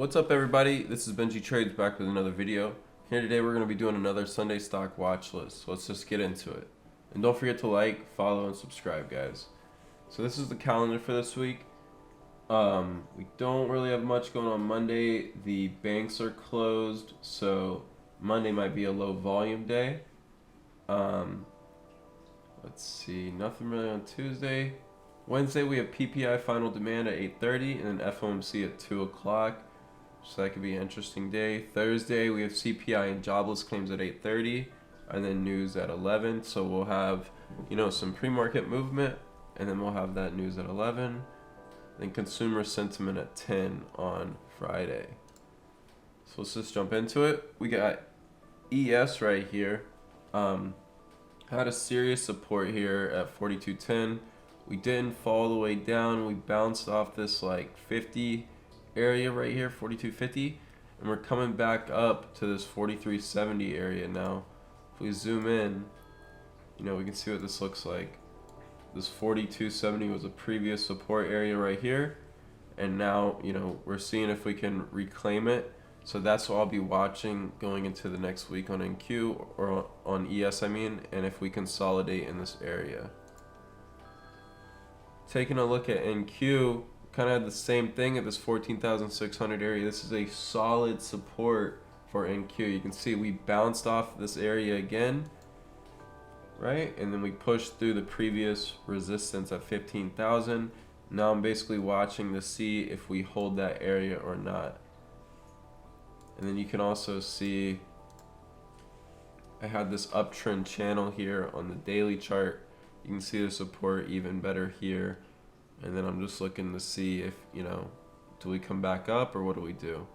What's up, everybody? This is benjitrades back with another video. Here today we're going to be doing another Sunday stock watch list. So let's just get into it. And don't forget to like, follow, and subscribe, guys. So this is the calendar for this week. We don't really have much going on Monday. The banks are closed, so Monday might be a low volume day. Let's see, nothing really on Tuesday. Wednesday we have PPI final demand at 8:30 and then FOMC at 2 o'clock. So that could be an interesting day. Thursday we have CPI and jobless claims at 8:30 and then news at 11. So we'll have, some pre-market movement and then we'll have that news at 11. Then consumer sentiment at 10 on Friday. So let's just jump into it. We got ES right here. Had a serious support here at 42.10. We didn't fall all the way down. We bounced off this 50 area right here, 42.50, and we're coming back up to this 43.70 area now. If we zoom in, we can see what this looks like. This 42.70 was a previous support area right here, and now we're seeing if we can reclaim it. So that's what I'll be watching going into the next week on NQ, or on ES and if we consolidate in this area. Taking a look at NQ, kind of had the same thing at this 14,600 area. This is a solid support for NQ. You can see we bounced off this area again, right? And then we pushed through the previous resistance at 15,000. Now I'm basically watching to see if we hold that area or not. And then you can also see I had this uptrend channel here on the daily chart. You can see the support even better here. And then I'm just looking to see if, do we come back up or what do we do?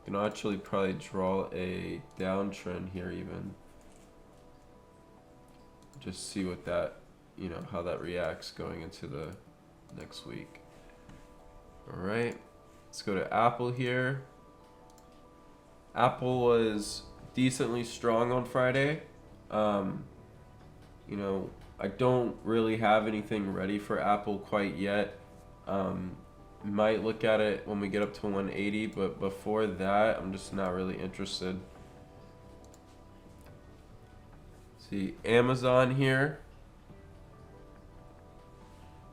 You can actually probably draw a downtrend here even. Just see what that, how that reacts going into the next week. All right, let's go to Apple here. Apple was decently strong on Friday. I don't really have anything ready for Apple quite yet. Might look at it when we get up to 180, but before that, I'm just not really interested. See, Amazon here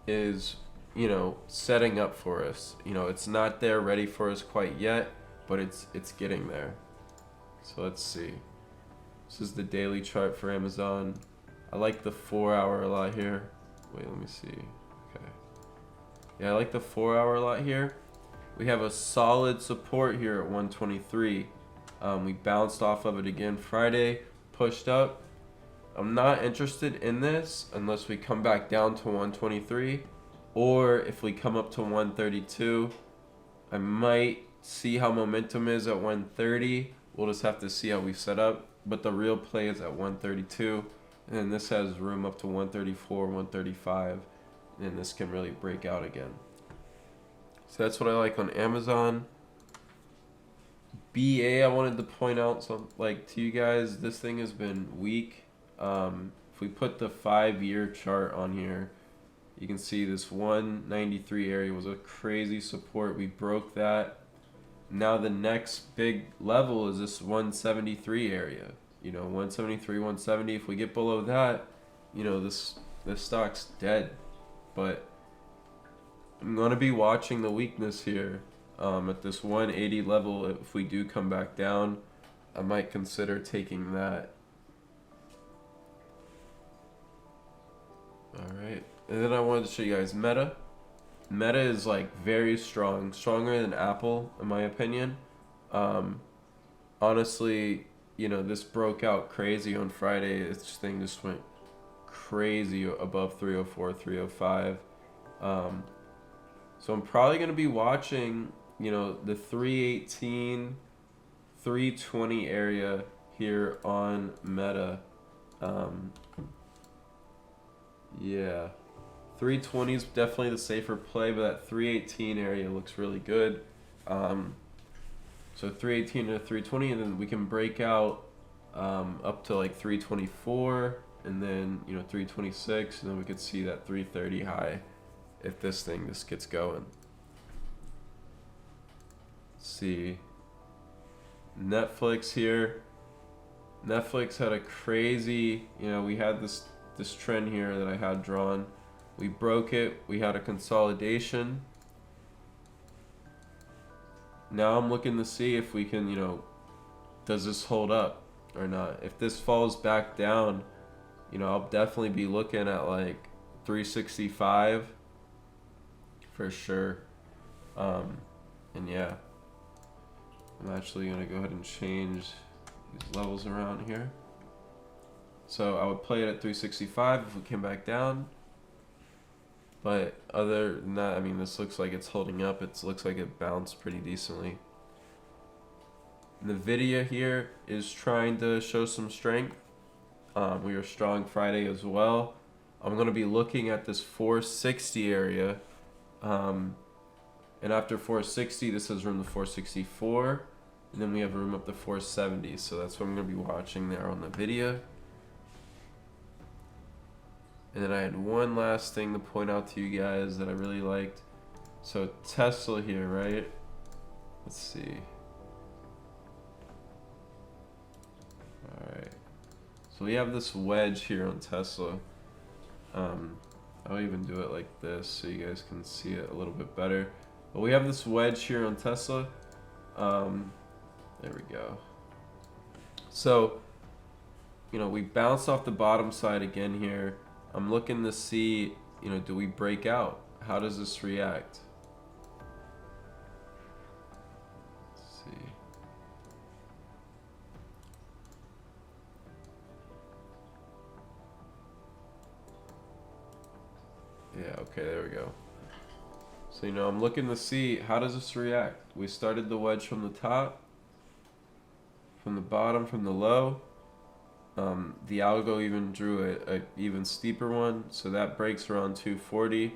is, setting up for us. It's not there ready for us quite yet, but it's getting there. So let's see. This is the daily chart for Amazon. I like the 4 hour a lot here. Wait, let me see. Okay. Yeah, I like the 4 hour a lot here. We have a solid support here at 123. We bounced off of it again Friday, pushed up. I'm not interested in this unless we come back down to 123, or if we come up to 132. I might see how momentum is at 130. We'll just have to see how we set up. But the real play is at 132. And then this has room up to 134, 135. And then this can really break out again. So that's what I like on Amazon. BA, I wanted to point out to you guys, this thing has been weak. If we put the 5-year chart on here, you can see this 193 area was a crazy support. We broke that. Now the next big level is this 173 area. 173, 170. If we get below that, this stock's dead. But I'm gonna be watching the weakness here at this 180 level. If we do come back down, I might consider taking that. All right, and then I wanted to show you guys Meta. Meta is very strong, stronger than Apple in my opinion. Honestly, this broke out crazy on Friday. This thing just went crazy above 304, 305. So I'm probably going to be watching, the 318, 320 area here on Meta. Yeah. 320 is definitely the safer play, but that 318 area looks really good. So 318 to 320, and then we can break out up to 324, and then 326, and then we could see that 330 high if this thing just gets going. Let's see. Netflix here. Netflix had a crazy, we had this trend here that I had drawn. We broke it. We had a consolidation. Now I'm looking to see if we can, does this hold up or not? If this falls back down, I'll definitely be looking at like 365 for sure. And yeah, I'm actually gonna go ahead and change these levels around here. So I would play it at 365 if we came back down. But other than that, this looks like it's holding up. It looks like it bounced pretty decently. Nvidia here is trying to show some strength. We are strong Friday as well. I'm going to be looking at this 460 area. And after 460, this has room to 464. And then we have room up to 470. So that's what I'm going to be watching there on the video. And then I had one last thing to point out to you guys that I really liked. So Tesla here, right? Let's see. Alright. So we have this wedge here on Tesla. I'll even do it like this so you guys can see it a little bit better. But we have this wedge here on Tesla. There we go. So, we bounced off the bottom side again here. I'm looking to see, do we break out? How does this react? Let's see. Yeah, okay, there we go. So, I'm looking to see, how does this react? We started the wedge from the top, from the bottom, from the low. The algo even drew a even steeper one, so that breaks around 240.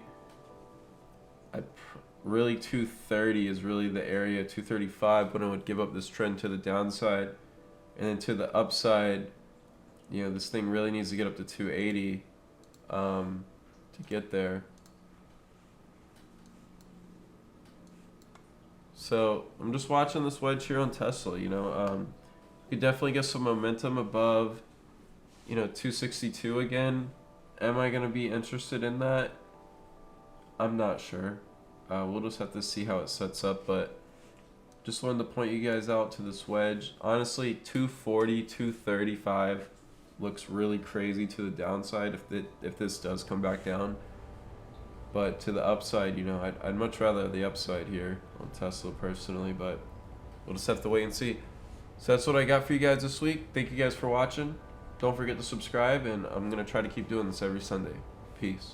Really 230 is really the area, 235 when I would give up this trend to the downside. And then to the upside, this thing really needs to get up to 280 to get there. So I'm just watching this wedge here on Tesla, you could definitely get some momentum above 262 again. Am I going to be interested in that? I'm not sure. We'll just have to see how it sets up, but just wanted to point you guys out to this wedge. Honestly, 240, 235 looks really crazy to the downside if this does come back down. But to the upside, I'd much rather the upside here on Tesla personally, but we'll just have to wait and see. So that's what I got for you guys this week. Thank you guys for watching. Don't forget to subscribe, and I'm going to try to keep doing this every Sunday. Peace.